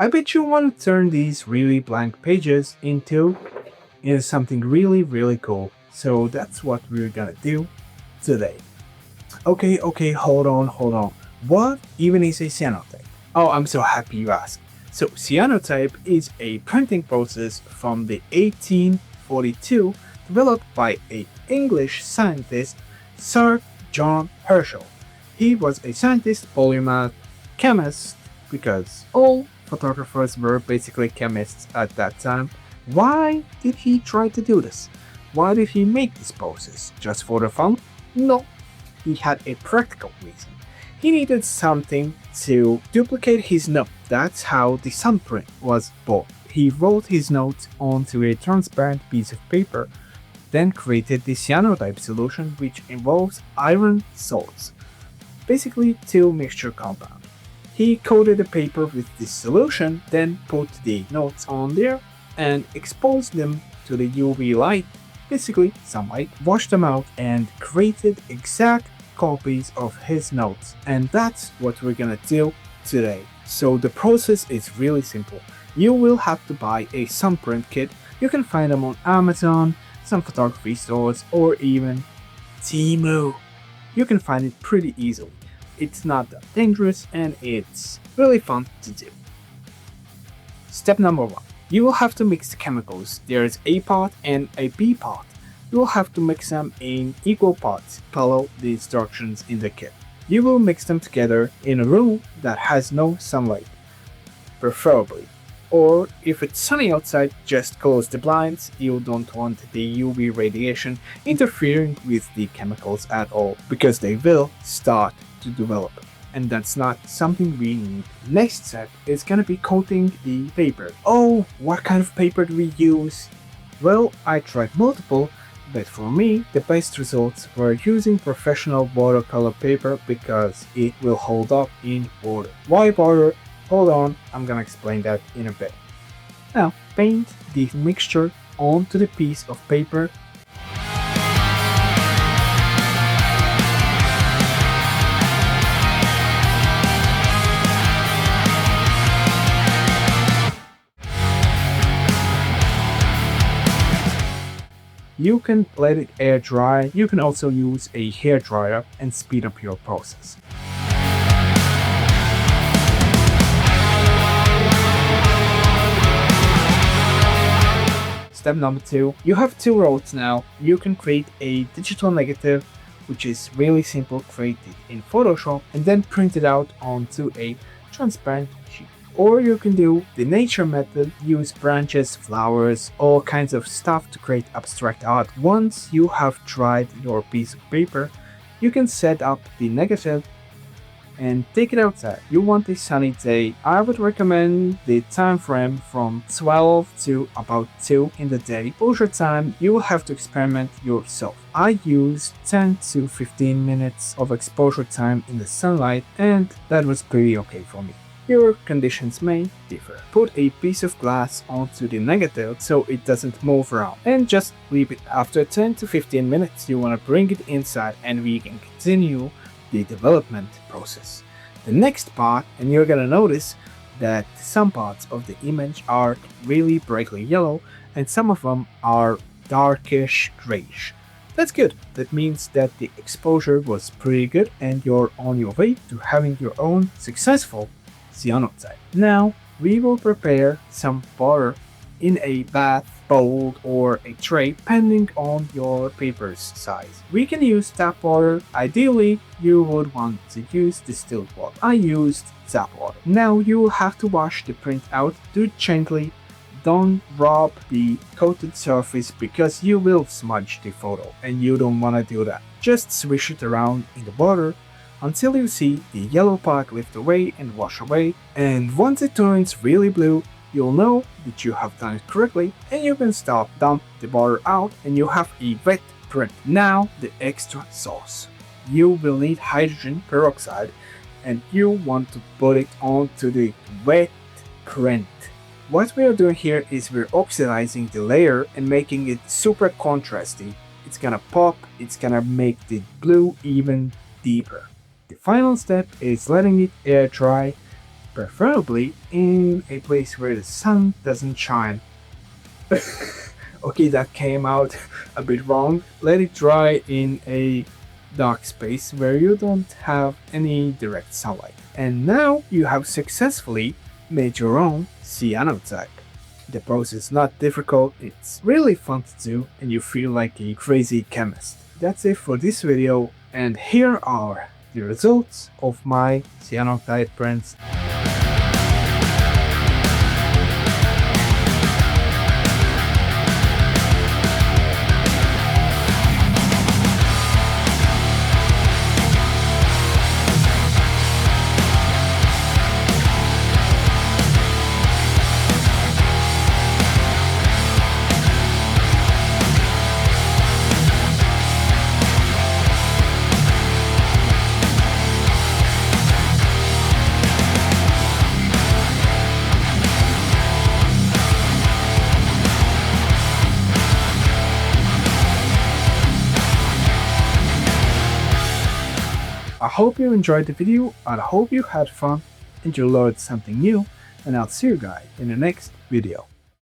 I bet you want to turn these really blank pages into something really cool. So that's what we're gonna do today. Okay, hold on. What even is a cyanotype? Oh, I'm so happy you asked. So, cyanotype is a printing process from the 1842 developed by a English scientist, Sir John Herschel. He was a scientist, polymath, chemist, because all photographers were basically chemists at that time. Why did he try to do this? Why did he make this process? Just for the fun? No, he had a practical reason. He needed something to duplicate his note. That's how the thumbprint was born. He wrote his notes onto a transparent piece of paper, then created the cyanotype solution, which involves iron salts, basically two mixture compound. He coated the paper with this solution, then put the notes on there and exposed them to the UV light, basically sunlight, washed them out and created exact copies of his notes. And that's what we're gonna do today. So the process is really simple. You will have to buy a thumbprint kit. You can find them on Amazon, some photography stores, or even Temu. You can find it pretty easily. It's not that dangerous and it's really fun to do. Step number 1. You will have to mix the chemicals. There is A part and a B part. You will have to mix them in equal parts. Follow the instructions in the kit. You will mix them together in a room that has no sunlight, preferably. Or if it's sunny outside, just close the blinds. You don't want the UV radiation interfering with the chemicals at all, because they will start to develop. And that's not something we need. Next step is gonna be coating the paper. Oh, what kind of paper do we use? Well, I tried multiple, but for me, the best results were using professional watercolor paper because it will hold up in water. Why water? Hold on, I'm gonna explain that in a bit. Now, paint the mixture onto the piece of paper. You can let it air dry. You can also use a hair dryer and speed up your process. Step number 2. You have two roads now. You can create a digital negative, which is really simple, create it in Photoshop and then print it out onto a transparent sheet. Or you can do the nature method, use branches, flowers, all kinds of stuff to create abstract art. Once you have dried your piece of paper, you can set up the negative and take it outside. You want a sunny day. I would recommend the time frame from 12 to about 2 in the day. Exposure time, you will have to experiment yourself. I used 10 to 15 minutes of exposure time in the sunlight and that was pretty okay for me. Your conditions may differ. Put a piece of glass onto the negative so it doesn't move around and just leave it. After 10 to 15 minutes you want to bring it inside and we can continue the development process. The next part, and you're gonna notice that some parts of the image are really brightly yellow and some of them are darkish grayish. That's good. That means that the exposure was pretty good and you're on your way to having your own successful cyanotype. Now we will prepare some water in a bath, bowl or a tray depending on your paper's size. We can use tap water. Ideally you would want to use distilled water. I used tap water. Now you will have to wash the print out. Do it gently. Don't rub the coated surface because you will smudge the photo and you don't want to do that. Just swish it around in the water until you see the yellow part lift away and wash away, and once it turns really blue, you'll know that you have done it correctly and you can stop, dump the water out and you have a wet print. Now the extra sauce. You will need hydrogen peroxide and you want to put it onto the wet print. What we are doing here is we're oxidizing the layer and making it super contrasty. It's gonna pop, it's gonna make the blue even deeper. The final step is letting it air dry, preferably in a place where the sun doesn't shine. Okay, that came out a bit wrong. Let it dry in a dark space where you don't have any direct sunlight. And now you have successfully made your own cyanotype. The process is not difficult, it's really fun to do, and you feel like a crazy chemist. That's it for this video, and here are the results of my cyanotype prints. I hope you enjoyed the video, and I hope you had fun and you learned something new, and I'll see you guys in the next video.